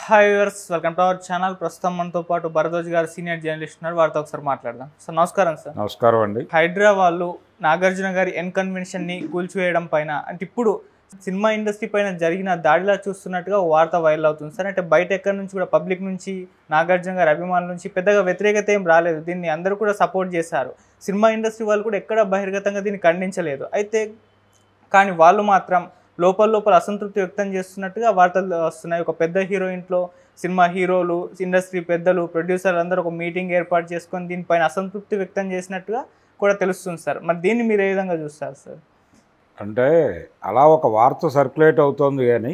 Hi viewers, welcome to our channel. ప్రస్తుతం మనతో పాటు భరద్వాజ్ గారు సీనియర్ జర్నలిస్ట్ ఉన్నారు. వారితో ఒకసారి మాట్లాడదాం. సార్ నమస్కారం. సార్ నమస్కారం అండి. హైడ్రా వాళ్ళు నాగార్జున గారి కన్వెన్షన్ని కూల్చివేయడం పైన అంటే ఇప్పుడు సినిమా ఇండస్ట్రీ పైన జరిగిన దాడిలా చూస్తున్నట్టుగా వార్త వైరల్ అవుతుంది సార్. అంటే బయట ఎక్కడి నుంచి కూడా పబ్లిక్ నుంచి నాగార్జున గారి అభిమానుల నుంచి పెద్దగా వ్యతిరేకత ఏం రాలేదు. దీన్ని అందరూ కూడా సపోర్ట్ చేశారు. సినిమా ఇండస్ట్రీ వాళ్ళు కూడా ఎక్కడ బహిర్గతంగా దీన్ని ఖండించలేదు. అయితే కానీ వాళ్ళు మాత్రం లోపల అసంతృప్తి వ్యక్తం చేస్తున్నట్టుగా వార్తలు వస్తున్నాయి. ఒక పెద్ద హీరోయిన్లో సినిమా హీరోలు, ఇండస్ట్రీ పెద్దలు, ప్రొడ్యూసర్లు అందరూ ఒక మీటింగ్ ఏర్పాటు చేసుకొని దీనిపైన అసంతృప్తి వ్యక్తం చేసినట్టుగా కూడా తెలుస్తుంది సార్. మరి దీన్ని మీరు ఏ విధంగా చూస్తారు సార్? అంటే అలా ఒక వార్త సర్క్యులేట్ అవుతోంది కానీ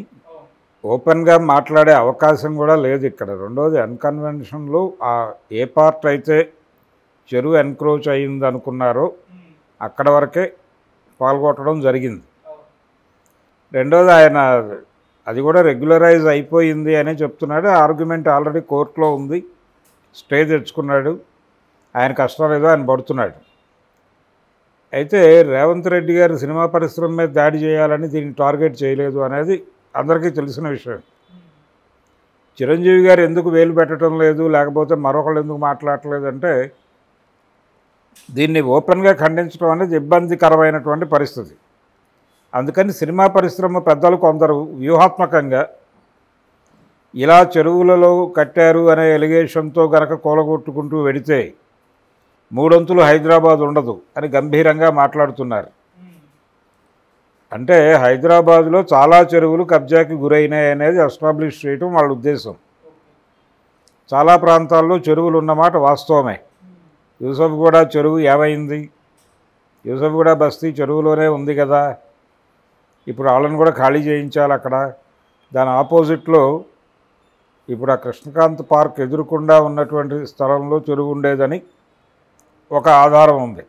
ఓపెన్గా మాట్లాడే అవకాశం కూడా లేదు ఇక్కడ. రెండోది అన్కన్వెన్షన్లు ఏ పార్ట్ అయితే చెరువు ఎన్క్రోచ్ అయ్యింది అనుకున్నారో అక్కడ వరకే పాల్గొట్టడం జరిగింది. రెండోది ఆయన అది కూడా రెగ్యులరైజ్ అయిపోయింది అనే చెప్తున్నాడు. ఆర్గ్యుమెంట్ ఆల్రెడీ కోర్టులో ఉంది, స్టే తెచ్చుకున్నాడు. ఆయన కష్టం లేదో ఆయన పడుతున్నాడు. అయితే రేవంత్ రెడ్డి గారు సినిమా పరిశ్రమ మీద దాడి చేయాలని దీన్ని టార్గెట్ చేయలేదు అనేది అందరికీ తెలిసిన విషయం. చిరంజీవి గారు ఎందుకు వేలు పెట్టడం లేదు, లేకపోతే మరొకళ్ళు ఎందుకు మాట్లాడట్లేదు అంటే దీన్ని ఓపెన్గా ఖండించడం అనేది ఇబ్బందికరమైనటువంటి పరిస్థితి. అందుకని సినిమా పరిశ్రమ పెద్దలు కొందరు వ్యూహాత్మకంగా ఇలా చెరువులలో కట్టారు అనే ఎలిగేషన్తో గనక కూలగొట్టుకుంటూ వెడితే మూడొంతులు హైదరాబాద్ ఉండదు అని గంభీరంగా మాట్లాడుతున్నారు. అంటే హైదరాబాద్లో చాలా చెరువులు కబ్జాకి గురైనాయి అనేది ఎస్టాబ్లిష్ చేయటం వాళ్ళ ఉద్దేశం. చాలా ప్రాంతాల్లో చెరువులు ఉన్నమాట వాస్తవమే. యూసఫ్గూడ చెరువు ఏమైంది? యూసఫ్గూడ బస్తీ చెరువులోనే ఉంది కదా. ఇప్పుడు వాళ్ళని కూడా ఖాళీ చేయించాలి అక్కడ. దాని ఆపోజిట్లో ఇప్పుడు ఆ కృష్ణకాంత్ పార్క్ ఎదురుకుండా ఉన్నటువంటి స్థలంలో చెరువు ఉండేదని ఒక ఆధారం ఉంది.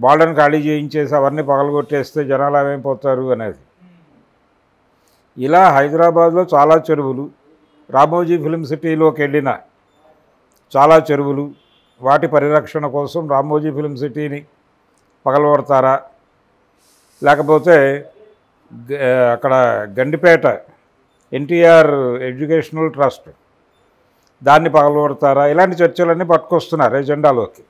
వాళ్ళని ఖాళీ చేయించేసి అవన్నీ పగలగొట్టేస్తే జనాలు ఏమైపోతారు అనేది. ఇలా హైదరాబాద్లో చాలా చెరువులు, రామోజీ ఫిల్మ్ సిటీలోకి వెళ్ళిన చాలా చెరువులు, వాటి పరిరక్షణ కోసం రామోజీ ఫిల్మ్ సిటీని పగలగొడతారా, లేకపోతే అక్కడ గండిపేట ఎన్టీఆర్ ఎడ్యుకేషనల్ ట్రస్ట్ దాన్ని పగలగొడతారా, ఇలాంటి చర్చలన్నీ పట్టుకొస్తున్నారు ఎజెండాలోకి.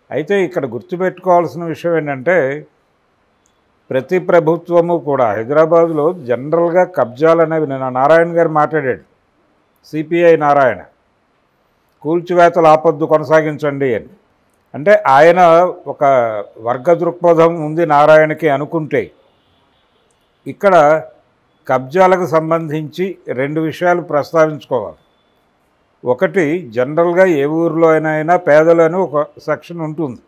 అయితే ఇక్కడ గుర్తుపెట్టుకోవాల్సిన విషయం ఏంటంటే ప్రతి ప్రభుత్వము కూడా హైదరాబాద్లో జనరల్గా కబ్జాలు అనేవి, నేను నారాయణ గారు మాట్లాడాడు, సిపిఐ నారాయణ, కూల్చివేతలు ఆపొద్దు కొనసాగించండి అని. అంటే ఆయన ఒక వర్గ దృక్పథం ఉంది నారాయణకి అనుకుంటే, ఇక్కడ కబ్జాలకు సంబంధించి రెండు విషయాలు ప్రస్తావించుకోవాలి. ఒకటి, జనరల్గా ఏ ఊరిలో అయినా పేదలు అని ఒక సెక్షన్ ఉంటుంది.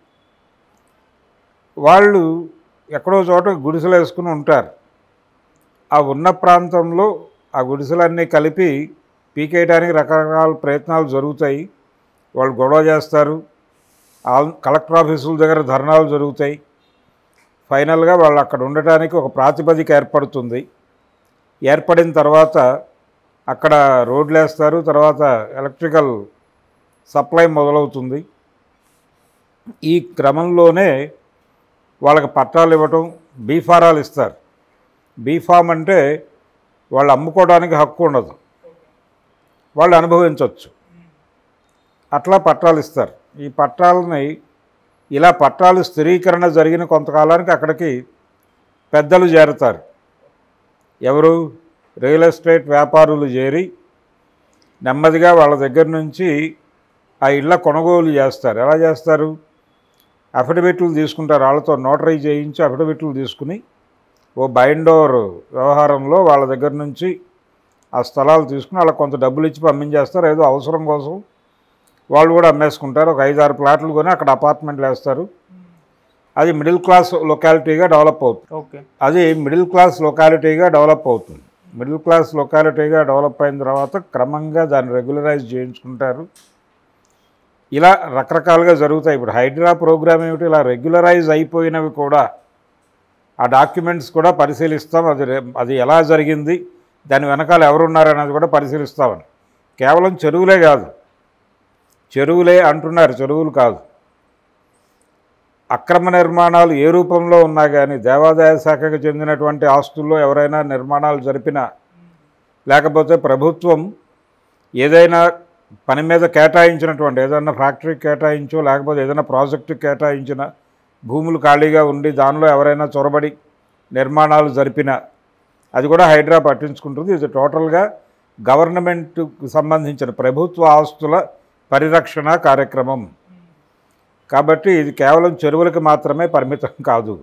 వాళ్ళు ఎక్కడో చోట గుడిసెలు వేసుకుని ఉంటారు. ఆ ఉన్న ప్రాంతంలో ఆ గుడిసెలన్నీ కలిపి పీకేయడానికి రకరకాల ప్రయత్నాలు జరుగుతాయి. వాళ్ళు గొడవ చేస్తారు, కలెక్టర్ ఆఫీసుల దగ్గర ధర్నాలు జరుగుతాయి. ఫైనల్గా వాళ్ళు అక్కడ ఉండటానికి ఒక ప్రాతిపదిక ఏర్పడుతుంది. ఏర్పడిన తర్వాత అక్కడ రోడ్లు వేస్తారు, తర్వాత ఎలక్ట్రికల్ సప్లై మొదలవుతుంది. ఈ క్రమంలోనే వాళ్ళకి పట్టాలు ఇవ్వటం, బీఫారాలు ఇస్తారు. బీఫామ్ అంటే వాళ్ళు అమ్ముకోవడానికి హక్కు ఉండదు, వాళ్ళు అనుభవించవచ్చు. అట్లా పట్టాలు ఇస్తారు. ఈ పట్టాలని ఇలా పట్టాలు స్థిరీకరణ జరిగిన కొంతకాలానికి అక్కడికి పెద్దలు చేరుతారు. ఎవరు? రియల్ ఎస్టేట్ వ్యాపారులు చేరి నెమ్మదిగా వాళ్ళ దగ్గర నుంచి ఆ ఇళ్ళ కొనుగోలు చేస్తారు. ఎలా చేస్తారు? అఫిడవిట్లు తీసుకుంటారు. వాళ్ళతో నోటరీ చేయించి అఫిడవిట్లు తీసుకుని ఓ బైండోర్ వ్యవహారంలో వాళ్ళ దగ్గర నుంచి ఆ స్థలాలు తీసుకుని వాళ్ళకి కొంత డబ్బులు ఇచ్చి పంపించేస్తారు. ఏదో అవసరం కోసం వాళ్ళు కూడా అమ్మేసుకుంటారు. ఒక 5-6 ప్లాట్లు కొని అక్కడ అపార్ట్మెంట్లు వేస్తారు. అది మిడిల్ క్లాస్ లొకాలిటీగా డెవలప్ అవుతుంది. అది మిడిల్ క్లాస్ లొకాలిటీగా డెవలప్ అవుతుంది. మిడిల్ క్లాస్ లొకాలిటీగా డెవలప్ అయిన తర్వాత క్రమంగా దాన్ని రెగ్యులరైజ్ చేయించుకుంటారు. ఇలా రకరకాలుగా జరుగుతాయి. ఇప్పుడు హైడ్రా ప్రోగ్రామ్ ఏమిటి? ఇలా రెగ్యులరైజ్ అయిపోయినవి కూడా ఆ డాక్యుమెంట్స్ కూడా పరిశీలిస్తాం. అది ఎలా జరిగింది, దాని వెనకాల ఎవరున్నారనేది కూడా పరిశీలిస్తామని. కేవలం చెరువులే కాదు, చెరువులే అంటున్నారు, చెరువులు కాదు, అక్రమ నిర్మాణాలు ఏ రూపంలో ఉన్నా కానీ దేవాదాయ శాఖకు చెందినటువంటి ఆస్తుల్లో ఎవరైనా నిర్మాణాలు జరిపినా లేకపోతే ప్రభుత్వం ఏదైనా పని మీద కేటాయించినటువంటి ఏదైనా ఫ్యాక్టరీ కేటాయించో లేకపోతే ఏదైనా ప్రాజెక్టు కేటాయించిన భూములు ఖాళీగా ఉండి దానిలో ఎవరైనా చొరబడి నిర్మాణాలు జరిపినా అది కూడా హైడ్రా పట్టించుకుంటుంది. ఇది టోటల్గా గవర్నమెంట్కు సంబంధించిన ప్రభుత్వ ఆస్తుల పరిరక్షణ కార్యక్రమం కాబట్టి ఇది కేవలం చెరువులకు మాత్రమే పరిమితం కాదు.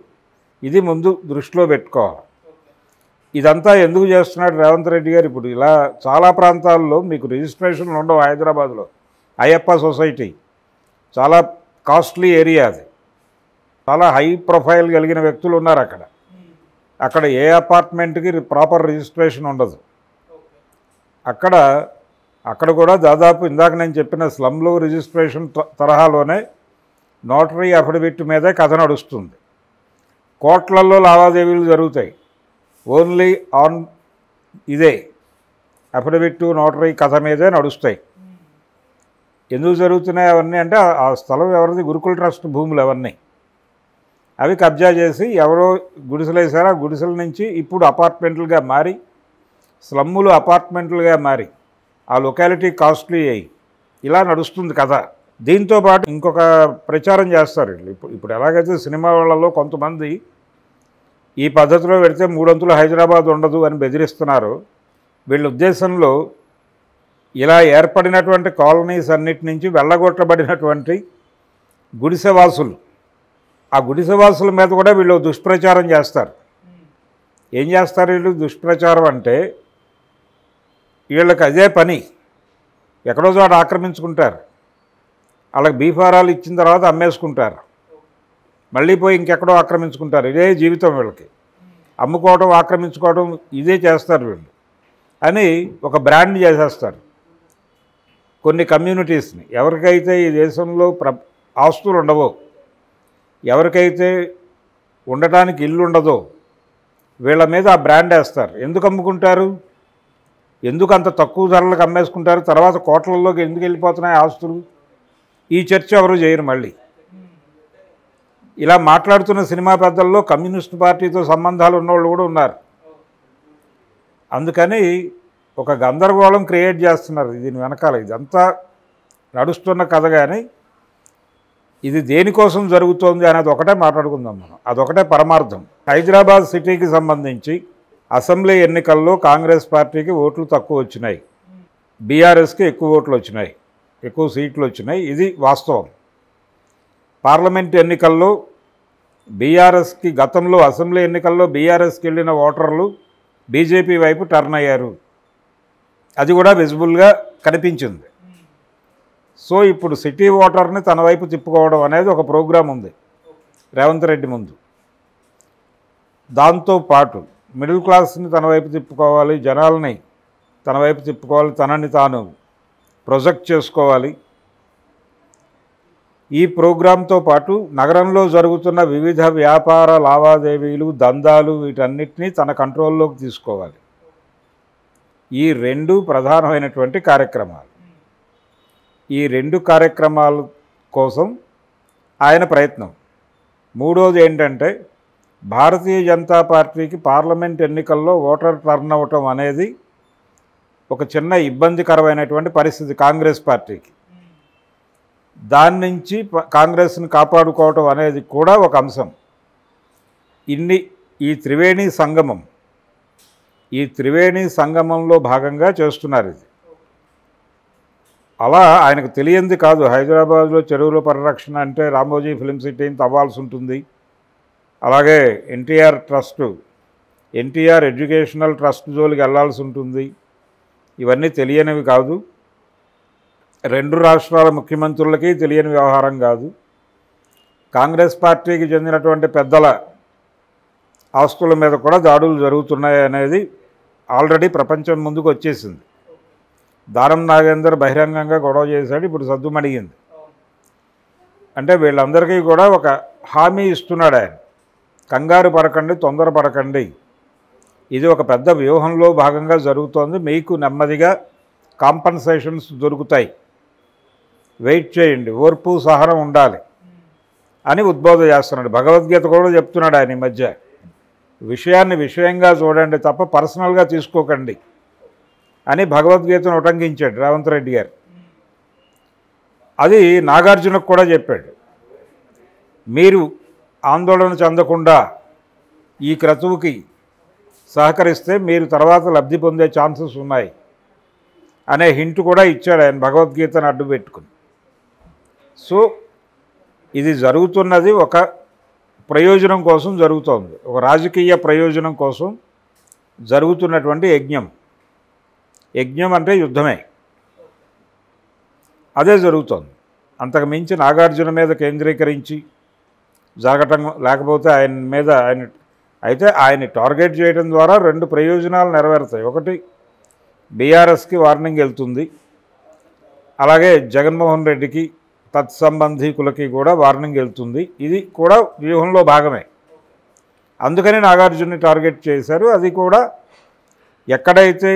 ఇది ముందు దృష్టిలో పెట్టుకోవాలి. ఇదంతా ఎందుకు చేస్తున్నాడు రేవంత్ రెడ్డి గారు? ఇప్పుడు ఇలా చాలా ప్రాంతాల్లో మీకు రిజిస్ట్రేషన్లు ఉండవు. హైదరాబాద్లో అయ్యప్ప సొసైటీ చాలా కాస్ట్లీ ఏరియా, అది చాలా హై ప్రొఫైల్ కలిగిన వ్యక్తులు ఉన్నారు అక్కడ. అక్కడ ఏ అపార్ట్మెంట్కి ప్రాపర్ రిజిస్ట్రేషన్ ఉండదు. అక్కడ కూడా దాదాపు ఇందాక నేను చెప్పిన స్లమ్లో రిజిస్ట్రేషన్ తరహాలోనే నోటరీ అఫిడవిట్ మీదే కథ నడుస్తుంది. కోట్లల్లో లావాదేవీలు జరుగుతాయి ఓన్లీ ఆన్ ఇదే అఫిడవిట్ నోటరీ కథ మీదే నడుస్తాయి. ఎందుకు జరుగుతున్నాయి అవన్నీ అంటే ఆ స్థలం ఎవరిది? గురుకుల ట్రస్ట్ భూములు అవన్నీ. అవి కబ్జా చేసి ఎవరో గుడిసెలు వేశారు. ఆ గుడిసెల నుంచి ఇప్పుడు అపార్ట్మెంట్లుగా మారి స్లమ్ములు అపార్ట్మెంట్లుగా మారి ఆ లొకాలిటీ కాస్ట్లీ అయ్యి ఇలా నడుస్తుంది కథ. దీంతోపాటు ఇంకొక ప్రచారం చేస్తారు వీళ్ళు. ఇప్పుడు ఎలాగైతే సినిమా వాళ్ళలో కొంతమంది ఈ పద్ధతిలో పెడితే 3 అంతులు హైదరాబాద్ ఉండదు అని బెదిరిస్తున్నారు. వీళ్ళ ఉద్దేశంలో ఇలా ఏర్పడినటువంటి కాలనీస్ అన్నిటి నుంచి వెళ్ళగొట్టబడినటువంటి గుడిసెవాసులు, ఆ గుడిసెవాసుల మీద కూడా వీళ్ళు దుష్ప్రచారం చేస్తారు. ఏం చేస్తారు వీళ్ళు దుష్ప్రచారం అంటే? వీళ్ళకి అదే పని, ఎక్కడో చోట ఆక్రమించుకుంటారు, వాళ్ళకి బీఫారాలు ఇచ్చిన తర్వాత అమ్మేసుకుంటారు, మళ్ళీ పోయి ఇంకెక్కడో ఆక్రమించుకుంటారు. ఇదే జీవితం వీళ్ళకి. అమ్ముకోవడం ఆక్రమించుకోవడం ఇదే చేస్తారు వీళ్ళు అని ఒక బ్రాండ్ చేసేస్తారు కొన్ని కమ్యూనిటీస్ని. ఎవరికైతే ఈ దేశంలో ఆస్తులు ఉండవో, ఎవరికైతే ఉండటానికి ఇల్లు ఉండదో వీళ్ళ మీద ఆ బ్రాండ్ వేస్తారు. ఎందుకు అమ్ముకుంటారు? ఎందుకు అంత తక్కువ ధరలకు అమ్మేసుకుంటారు? తర్వాత కోట్లలోకి ఎందుకు వెళ్ళిపోతున్నాయి ఆస్తులు? ఈ చర్చ ఎవరు చేయరు. మళ్ళీ ఇలా మాట్లాడుతున్న సినిమా పెద్దల్లో కమ్యూనిస్ట్ పార్టీతో సంబంధాలు ఉన్నవాళ్ళు కూడా ఉన్నారు. అందుకని ఒక గందరగోళం క్రియేట్ చేస్తున్నారు దీని వెనకాల. ఇదంతా నడుస్తున్న కథ, కానీ ఇది దేనికోసం జరుగుతోంది అనేది ఒకటే మాట్లాడుకుందాం మనం. అదొకటే పరమార్థం. హైదరాబాద్ సిటీకి సంబంధించి అసెంబ్లీ ఎన్నికల్లో కాంగ్రెస్ పార్టీకి ఓట్లు తక్కువ వచ్చినాయి, బీఆర్ఎస్కి ఎక్కువ ఓట్లు వచ్చినాయి, ఎక్కువ సీట్లు వచ్చినాయి. ఇది వాస్తవం. పార్లమెంట్ ఎన్నికల్లో బీఆర్ఎస్కి గతంలో అసెంబ్లీ ఎన్నికల్లో బీఆర్ఎస్కి వెళ్ళిన ఓటర్లు బీజేపీ వైపు టర్న్ అయ్యారు. అది కూడా విజిబుల్గా కనిపించింది. సో ఇప్పుడు సిటీ ఓటర్ని తన వైపు తిప్పుకోవడం అనేది ఒక ప్రోగ్రాం ఉంది రేవంత్ రెడ్డి ముందు. దాంతోపాటు మిడిల్ క్లాస్ని తన వైపు తిప్పుకోవాలి, జనాల్ని తన వైపు తిప్పుకోవాలి, తనని తాను ప్రొజెక్ట్ చేసుకోవాలి. ఈ ప్రోగ్రాంతో పాటు నగరంలో జరుగుతున్న వివిధ వ్యాపార లావాదేవీలు, దందాలు, వీటన్నిటినీ తన కంట్రోల్లోకి తీసుకోవాలి. ఈ 2 ప్రధానమైనటువంటి కార్యక్రమాలు. ఈ 2 కార్యక్రమాల కోసం ఆయన ప్రయత్నం. మూడోది ఏంటంటే భారతీయ జనతా పార్టీకి పార్లమెంట్ ఎన్నికల్లో ఓటర్ టర్న్ అవటం అనేది ఒక చిన్న ఇబ్బందికరమైనటువంటి పరిస్థితి కాంగ్రెస్ పార్టీకి. దాని నుంచి కాంగ్రెస్ని కాపాడుకోవటం అనేది కూడా ఒక అంశం. ఈ త్రివేణి సంగమంలో భాగంగా చేస్తున్నారు ఇది. అలా ఆయనకు తెలియంది కాదు. హైదరాబాద్లో చెరువుల పరిరక్షణ అంటే రామోజీ ఫిలిం సిటీని తవ్వాల్సి ఉంటుంది, అలాగే ఎన్టీఆర్ ఎడ్యుకేషనల్ ట్రస్ట్ జోలికి వెళ్లాల్సి ఉంటుంది. ఇవన్నీ తెలియనివి కాదు. 2 రాష్ట్రాల ముఖ్యమంత్రులకి తెలియని వ్యవహారం కాదు. కాంగ్రెస్ పార్టీకి చెందినటువంటి పెద్దల ఆస్తుల మీద కూడా దాడులు జరుగుతున్నాయి అనేది ఆల్రెడీ ప్రపంచం ముందుకు వచ్చేసింది. దానం నాగేందర్ బహిరంగంగా గొడవ చేశాడు, ఇప్పుడు సద్దుమణిగింది. అంటే వీళ్ళందరికీ కూడా ఒక హామీ ఇస్తున్నాడు ఆయన, కంగారు పడకండి, తొందరపడకండి, ఇది ఒక పెద్ద వ్యూహంలో భాగంగా జరుగుతోంది, మీకు నెమ్మదిగా కాంపన్సేషన్స్ దొరుకుతాయి, వెయిట్ చేయండి, ఓర్పు సహనం ఉండాలి అని ఉద్బోధ చేస్తున్నాడు. భగవద్గీత కూడా చెప్తున్నాడు ఆయన ఈ మధ్య. విషయాన్ని విషయంగా చూడండి తప్ప పర్సనల్గా తీసుకోకండి అని భగవద్గీతను ఉటంకించాడు రేవంత్ రెడ్డి గారు. అది నాగార్జునకు కూడా చెప్పాడు, మీరు ఆందోళన చెందకుండా ఈ క్రతువుకి సహకరిస్తే మీరు తర్వాత లబ్ధి పొందే ఛాన్సెస్ ఉన్నాయి అనే హింట్ కూడా ఇచ్చాడు ఆయన భగవద్గీతను అడ్డు పెట్టుకుని. సో ఇది జరుగుతున్నది ఒక ప్రయోజనం కోసం జరుగుతోంది, ఒక రాజకీయ ప్రయోజనం కోసం జరుగుతున్నటువంటి యజ్ఞం. యజ్ఞం అంటే యుద్ధమే, అదే జరుగుతోంది. అంతకు మించి నాగార్జున మీద కేంద్రీకరించి జరగటం, లేకపోతే ఆయన్ని టార్గెట్ చేయడం ద్వారా 2 ప్రయోజనాలు నెరవేరుతాయి. ఒకటి, బీఆర్ఎస్కి వార్నింగ్ వెళ్తుంది, అలాగే జగన్మోహన్ రెడ్డికి తత్సంబంధీకులకి కూడా వార్నింగ్ వెళ్తుంది. ఇది కూడా వ్యూహంలో భాగమే. అందుకని నాగార్జున్ని టార్గెట్ చేశారు. అది కూడా ఎక్కడైతే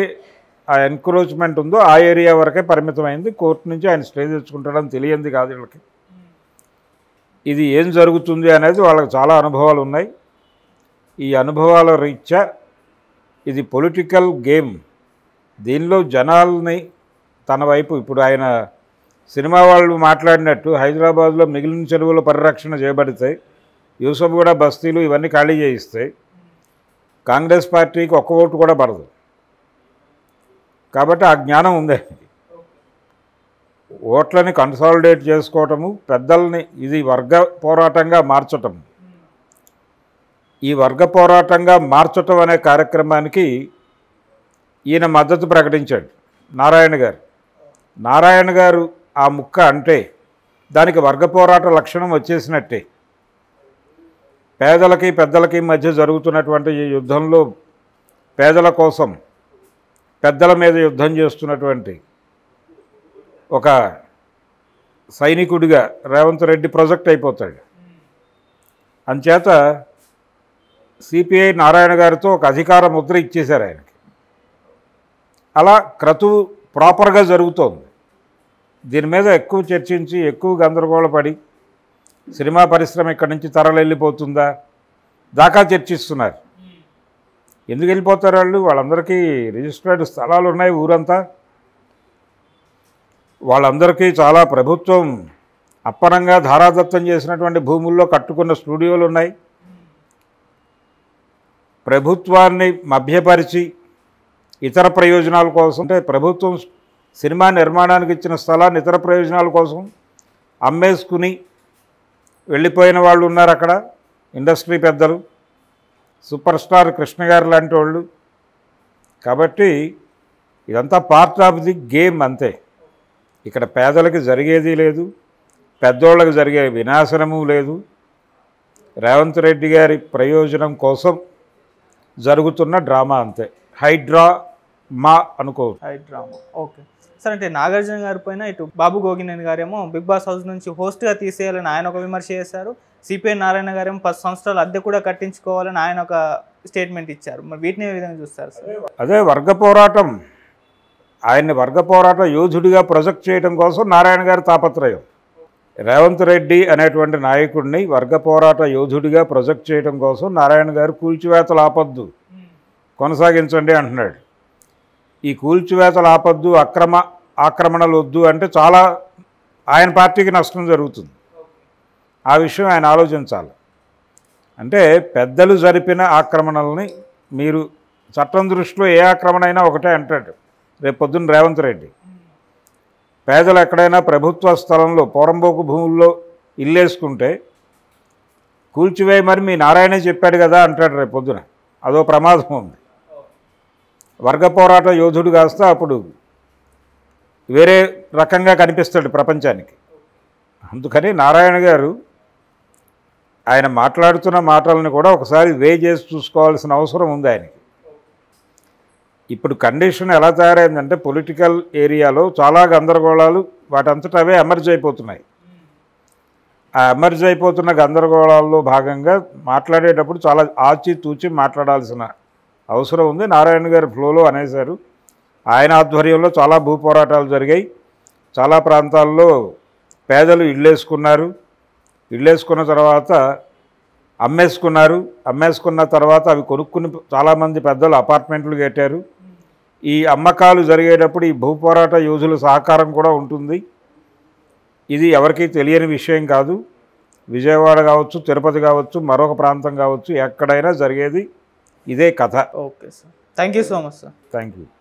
ఆ ఎన్క్రోచ్మెంట్ ఉందో ఆ ఏరియా వరకే పరిమితమైంది. కోర్టు నుంచి ఆయన స్టే తెచ్చుకుంటాడని తెలియంది కాదు వీళ్ళకి. ఇది ఏం జరుగుతుంది అనేది వాళ్ళకి చాలా అనుభవాలు ఉన్నాయి. ఈ అనుభవాల రీత్యా ఇది పొలిటికల్ గేమ్. దీనిలో జనాల్ని తన వైపు, ఇప్పుడు ఆయన సినిమా వాళ్ళు మాట్లాడినట్టు హైదరాబాద్లో మిగిలిన చెరువుల పరిరక్షణ చేయబడితే, యూసఫ్గూడ బస్తీలు ఇవన్నీ ఖాళీ చేయిస్తాయి, కాంగ్రెస్ పార్టీకి ఒక్క ఓటు కూడా పడదు. కాబట్టి ఆ జ్ఞానం ఉంది. ఓట్లని కన్సాలిడేట్ చేసుకోవటము, పెద్దల్ని ఇది వర్గ పోరాటంగా మార్చటం, ఈ వర్గ పోరాటంగా మార్చటం అనే కార్యక్రమానికి ఈయన మద్దతు ప్రకటించాడు నారాయణ గారు ఆ ముక్క అంటే దానికి వర్గ పోరాట లక్షణం వచ్చేసినట్టే. పేదలకి పెద్దలకి మధ్య జరుగుతున్నటువంటి ఈ యుద్ధంలో పేదల కోసం పెద్దల మీద యుద్ధం చేస్తున్నటువంటి ఒక సైనికుడిగా రేవంత్ రెడ్డి ప్రొజెక్ట్ అయిపోతాడు. అంచేత సిపిఐ నారాయణ గారితో ఒక అధికార ముద్ర ఇచ్చేశారు ఆయనకి. అలా క్రతువు ప్రాపర్గా జరుగుతోంది. దీని మీద ఎక్కువ చర్చించి ఎక్కువ గందరగోళపడి సినిమా పరిశ్రమ ఇక్కడి నుంచి తరలిపోతుందా దాకా చర్చిస్తున్నారు. ఎందుకు వెళ్ళిపోతారు వాళ్ళు? వాళ్ళందరికీ రిజిస్టర్డ్ స్థలాలు ఉన్నాయి ఊరంతా. వాళ్ళందరికీ చాలా ప్రభుత్వం అప్పనంగా ధారాదత్తం చేసినటువంటి భూముల్లో కట్టుకున్న స్టూడియోలు ఉన్నాయి. ప్రభుత్వాన్ని మభ్యపరిచి ఇతర ప్రయోజనాల కోసం, అంటే ప్రభుత్వం సినిమా నిర్మాణానికి ఇచ్చిన స్థలాన్ని ఇతర ప్రయోజనాల కోసం అమ్మేసుకుని వెళ్ళిపోయిన వాళ్ళు ఉన్నారు అక్కడ. ఇండస్ట్రీ పెద్దలు, సూపర్ స్టార్ కృష్ణ గారు లాంటి వాళ్ళు. కాబట్టి ఇదంతా పార్ట్ ఆఫ్ ది గేమ్ అంతే. ఇక్కడ పేదలకు జరిగేది లేదు, పెద్దోళ్ళకి జరిగే వినాశనము లేదు. రేవంత్ రెడ్డి గారి ప్రయోజనం కోసం జరుగుతున్న డ్రామా అంతే. హైడ్రామా అనుకోవచ్చు. High drama, okay sir. అంటే నాగార్జున గారి పైన ఇటు బాబు గోగినేని గారేమో బిగ్ బాస్ హౌస్ నుంచి హోస్ట్గా తీసేయాలని ఆయన ఒక విమర్శ చేశారు. సిపిఐ నారాయణ గారేమో 10 సంవత్సరాలు అద్దె కూడా కట్టించుకోవాలని ఆయన ఒక స్టేట్మెంట్ ఇచ్చారు. మరి వీటిని ఏ విధంగా చూస్తారు సార్? అదే వర్గ పోరాటం. ఆయన్ని వర్గ పోరాట యోధుడిగా ప్రొజెక్ట్ చేయడం కోసం నారాయణ గారి తాపత్రయం. రేవంత్ రెడ్డి అనేటువంటి నాయకుడిని వర్గ పోరాట యోధుడిగా ప్రొజెక్ట్ చేయడం కోసం నారాయణ గారు కూల్చివేతలు ఆపొద్దు, కొనసాగించండి అంటున్నాడు. ఈ కూల్చివేతలు ఆపొద్దు, ఆక్రమణలు వద్దు అంటే చాలా ఆయన పార్టీకి నష్టం జరుగుతుంది. ఆ విషయం ఆయన ఆలోచించాలి. అంటే పెద్దలు జరిపిన ఆక్రమణల్ని మీరు చట్టం దృష్టిలో ఏ ఆక్రమణ అయినా ఒకటే అంటాడు రేపు పొద్దున్న రేవంత్ రెడ్డి. పేదలు ఎక్కడైనా ప్రభుత్వ స్థలంలో పోరంబోకు భూముల్లో ఇల్లేసుకుంటే కూల్చివేయి, మరి మీ నారాయణే చెప్పాడు కదా అంటాడు రేపు పొద్దున. అదో ప్రమాదం ఉంది. వర్గ పోరాట యోధుడు కాస్త అప్పుడు వేరే రకంగా కనిపిస్తాడు ప్రపంచానికి. అందుకని నారాయణ గారు ఆయన మాట్లాడుతున్న మాటలను కూడా ఒకసారి వే చేసి చూసుకోవాల్సిన అవసరం ఉంది ఆయనకి. ఇప్పుడు కండిషన్ ఎలా తయారైందంటే పొలిటికల్ ఏరియాలో చాలా గందరగోళాలు వాటంతటా అవే ఎమర్జ్ అయిపోతున్నాయి. ఆ ఎమర్జ్ అయిపోతున్న గందరగోళాల్లో భాగంగా మాట్లాడేటప్పుడు చాలా ఆచితూచి మాట్లాడాల్సిన అవసరం ఉంది. నారాయణ గారు ఫ్లోలో అనేశారు. ఆయన ఆధ్వర్యంలో చాలా భూ పోరాటాలు జరిగాయి. చాలా ప్రాంతాల్లో పేదలు ఇళ్ళేసుకున్నారు. ఇళ్ళేసుకున్న తర్వాత అమ్మేసుకున్నారు. అమ్మేసుకున్న తర్వాత అవి కొనుక్కుని చాలామంది పెద్దలు అపార్ట్మెంట్లు కట్టారు. ఈ అమ్మకాలు జరిగేటప్పుడు ఈ భూపోరాట యోధుల సహకారం కూడా ఉంటుంది. ఇది ఎవరికీ తెలియని విషయం కాదు. విజయవాడ కావచ్చు, తిరుపతి కావచ్చు, మరొక ప్రాంతం కావచ్చు, ఎక్కడైనా జరిగేది ఇదే కథ. Okay sir, thank you so much sir. Thank you.